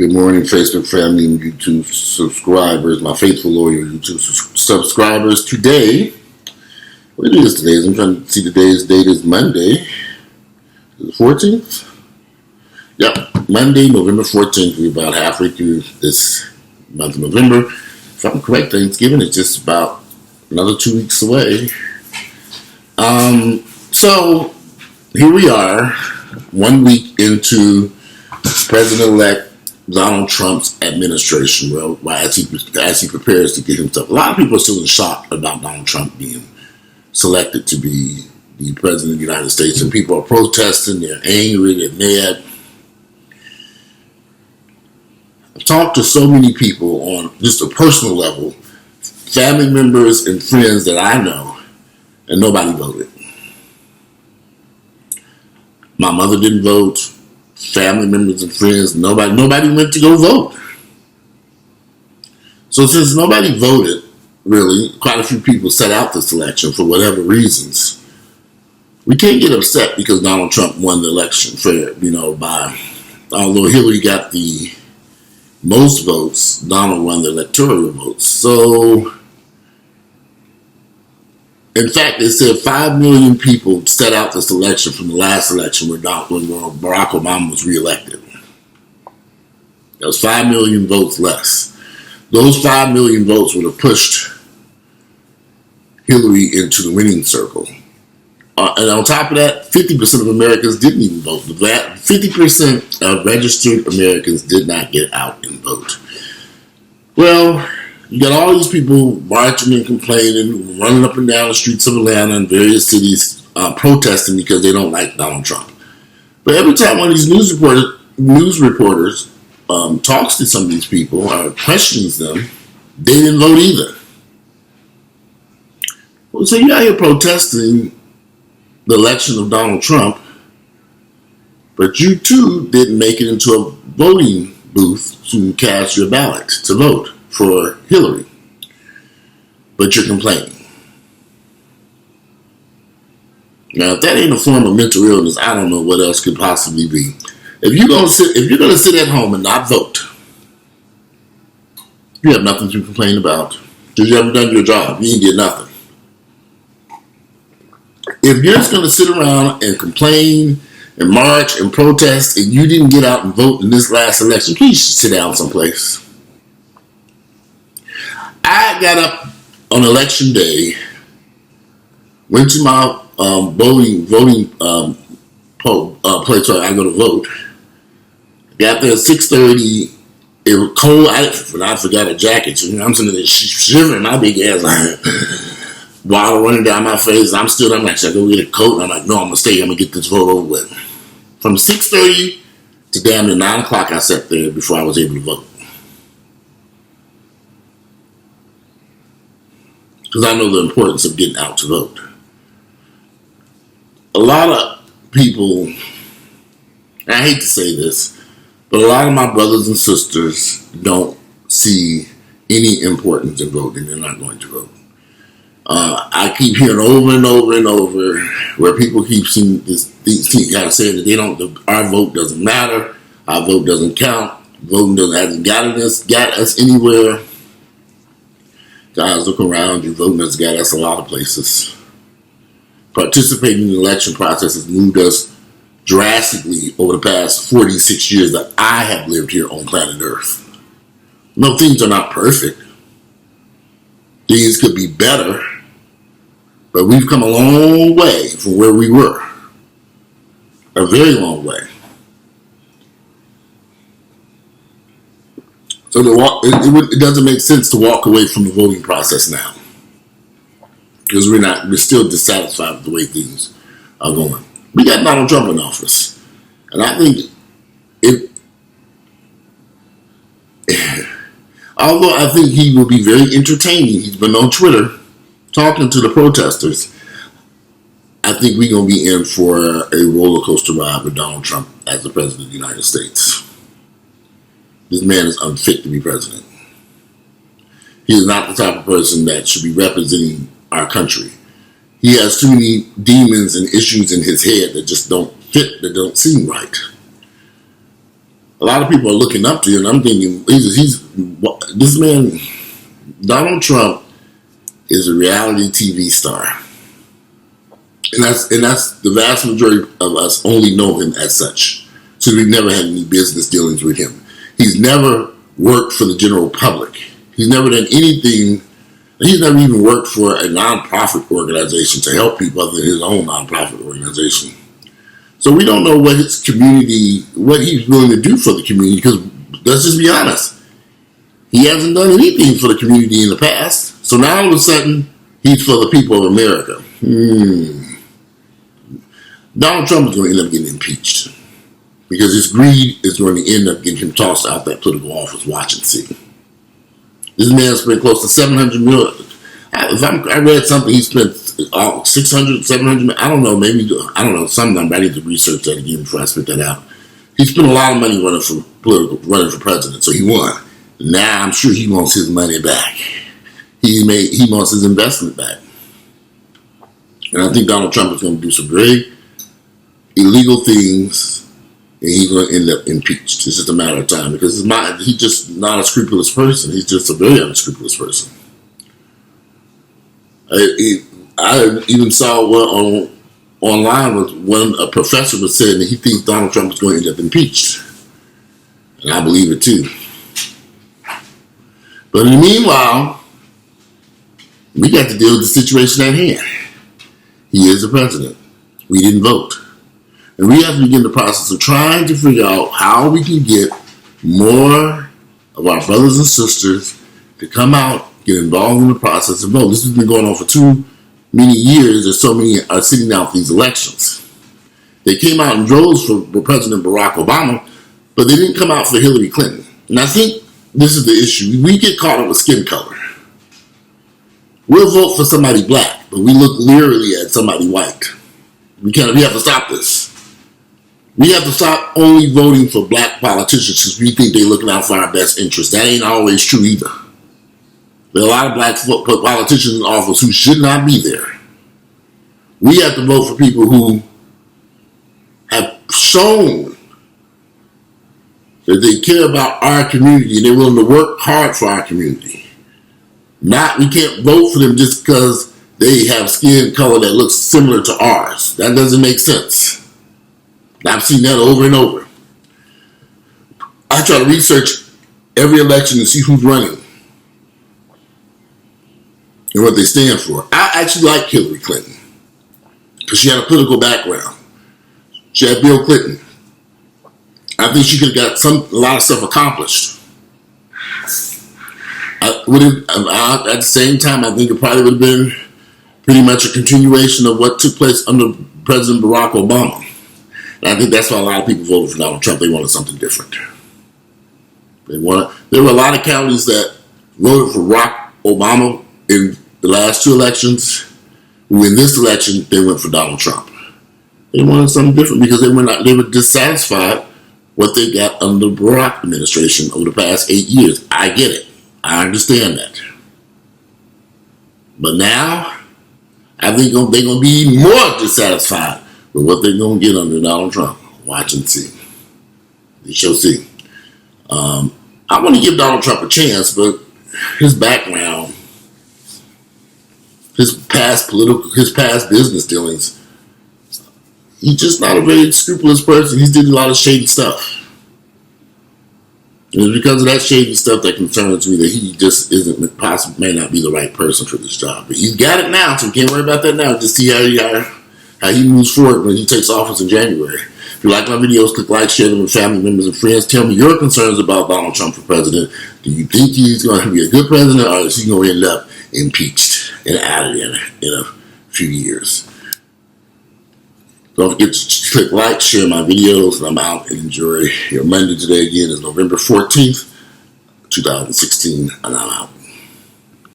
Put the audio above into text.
Good morning, Facebook family and YouTube subscribers, my faithful loyal YouTube subscribers. Today, what it is today? I'm trying to see today's date is Monday, the 14th. Yep, Monday, November 14th. We're about halfway through this month of November. If I'm correct, Thanksgiving is just about another 2 weeks away. So here we are, 1 week into President-elect Donald Trump's administration, as he prepares to get himself. A lot of people are still in shock about Donald Trump being selected to be the president of the United States, and people are protesting. They're angry. They're mad. I've talked to so many people on just a personal level, family members and friends that I know, and nobody voted. My mother didn't vote. Family members and friends, nobody went to go vote. So since nobody voted, really, quite a few people set out this election for whatever reasons. We can't get upset because Donald Trump won the election fair, although Hillary got the most votes, Donald won the electoral votes. So, in fact, they said 5 million people set out this election from the last election when Barack Obama was reelected. That was 5 million votes less. Those 5 million votes would have pushed Hillary into the winning circle. And on top of that, 50% of Americans didn't even vote. 50% of registered Americans did not get out and vote. Well, you got all these people marching and complaining, running up and down the streets of Atlanta and various cities protesting because they don't like Donald Trump. But every time one of these news reporters talks to some of these people or questions them, they didn't vote either. Well, so you're out here protesting the election of Donald Trump, but you too didn't make it into a voting booth to cast your ballot to vote for Hillary, but you're complaining. Now, if that ain't a form of mental illness, I don't know what else could possibly be. If you're gonna sit at home and not vote, you have nothing to complain about because you haven't done your job. You ain't did nothing. If you're just gonna sit around and complain and march and protest and you didn't get out and vote in this last election, please sit down someplace. I got up on election day, went to my voting place where I go to vote. Got there at 6:30. It was cold. I forgot a jacket. So I'm sitting there shivering my big ass. Water running down my face. I'm like, should I go get a coat? And I'm like, no, I'm going to stay. I'm going to get this vote over with. From 6:30 to damn near 9 o'clock, I sat there before I was able to vote. Because I know the importance of getting out to vote. A lot of people, and I hate to say this, but a lot of my brothers and sisters don't see any importance in voting. They're not going to vote. I keep hearing over and over and over where people keep saying that our vote doesn't matter, our vote doesn't count, voting hasn't got us anywhere. Guys, look around. Your voting has got us a lot of places. Participating in the election process has moved us drastically over the past 46 years that I have lived here on planet Earth. No, things are not perfect. Things could be better, but we've come a long way from where we were. A very long way. So it doesn't make sense to walk away from the voting process now because we're still dissatisfied with the way things are going. We got Donald Trump in office, and I think although I think he will be very entertaining, he's been on Twitter talking to the protesters. I think we're going to be in for a roller coaster ride with Donald Trump as the president of the United States. This man is unfit to be president. He is not the type of person that should be representing our country. He has too many demons and issues in his head that just don't fit, that don't seem right. a lot of people are looking up to him. I'm thinking, this man, Donald Trump, is a reality TV star, and that's the vast majority of us only know him as such. So we've never had any business dealings with him. He's never worked for the general public. He's never done anything. He's never even worked for a nonprofit organization to help people other than his own nonprofit organization. So we don't know what his community, what he's willing to do for the community, because let's just be honest, he hasn't done anything for the community in the past. So now all of a sudden, he's for the people of America. Donald Trump is going to end up getting impeached, because his greed is going to end up getting him tossed out that political office. Watch and see. This man spent close to $700 million. I read something, he spent 600, 700, I don't know, maybe, I don't know, something. I need to research that again before I spit that out. He spent a lot of money running for president, so he won. Now I'm sure he wants his money back. He wants his investment back. And I think Donald Trump is going to do some very illegal things, and he's going to end up impeached. It's just a matter of time, because he's just not a scrupulous person. He's just a very unscrupulous person. I even saw online when a professor was saying that he thinks Donald Trump is going to end up impeached. And I believe it too. But in the meanwhile, we got to deal with the situation at hand. He is the president. We didn't vote. And we have to begin the process of trying to figure out how we can get more of our brothers and sisters to come out, get involved in the process and vote. This has been going on for too many years, and so many are sitting out these elections. They came out in droves for President Barack Obama, but they didn't come out for Hillary Clinton. And I think this is the issue. We get caught up with skin color. We'll vote for somebody black, but we look leeringly at somebody white. We have to stop this. We have to stop only voting for black politicians because we think they're looking out for our best interests. That ain't always true either. There are a lot of black politicians in office who should not be there. We have to vote for people who have shown that they care about our community and they're willing to work hard for our community. We can't vote for them just because they have skin color that looks similar to ours. That doesn't make sense. I've seen that over and over. I try to research every election and see who's running and what they stand for. I actually like Hillary Clinton because she had a political background. She had Bill Clinton. I think she could have got a lot of stuff accomplished. At the same time, I think it probably would have been pretty much a continuation of what took place under President Barack Obama. And I think that's why a lot of people voted for Donald Trump. They wanted something different. There were a lot of counties that voted for Barack Obama in the last two elections, who in this election, they went for Donald Trump. They wanted something different because they were dissatisfied what they got under the Barack administration over the past 8 years. I get it. I understand that. But now, I think they're going to be more dissatisfied with what they're going to get under Donald Trump. Watch and see. We shall see. I want to give Donald Trump a chance, but his background, his past business dealings, he's just not a very scrupulous person. He's did a lot of shady stuff. And it's because of that shady stuff that concerns me that he just may not be the right person for this job. But he's got it now, so we can't worry about that now. Just see how he moves forward when he takes office in January. If you like my videos, click like, share them with family members and friends. Tell me your concerns about Donald Trump for president. Do you think he's going to be a good president, or is he going to end up impeached and out of there in a few years? Don't forget to click like, share my videos, and I'm out. And enjoy your Monday. Today again is November 14th, 2016, and I'm out.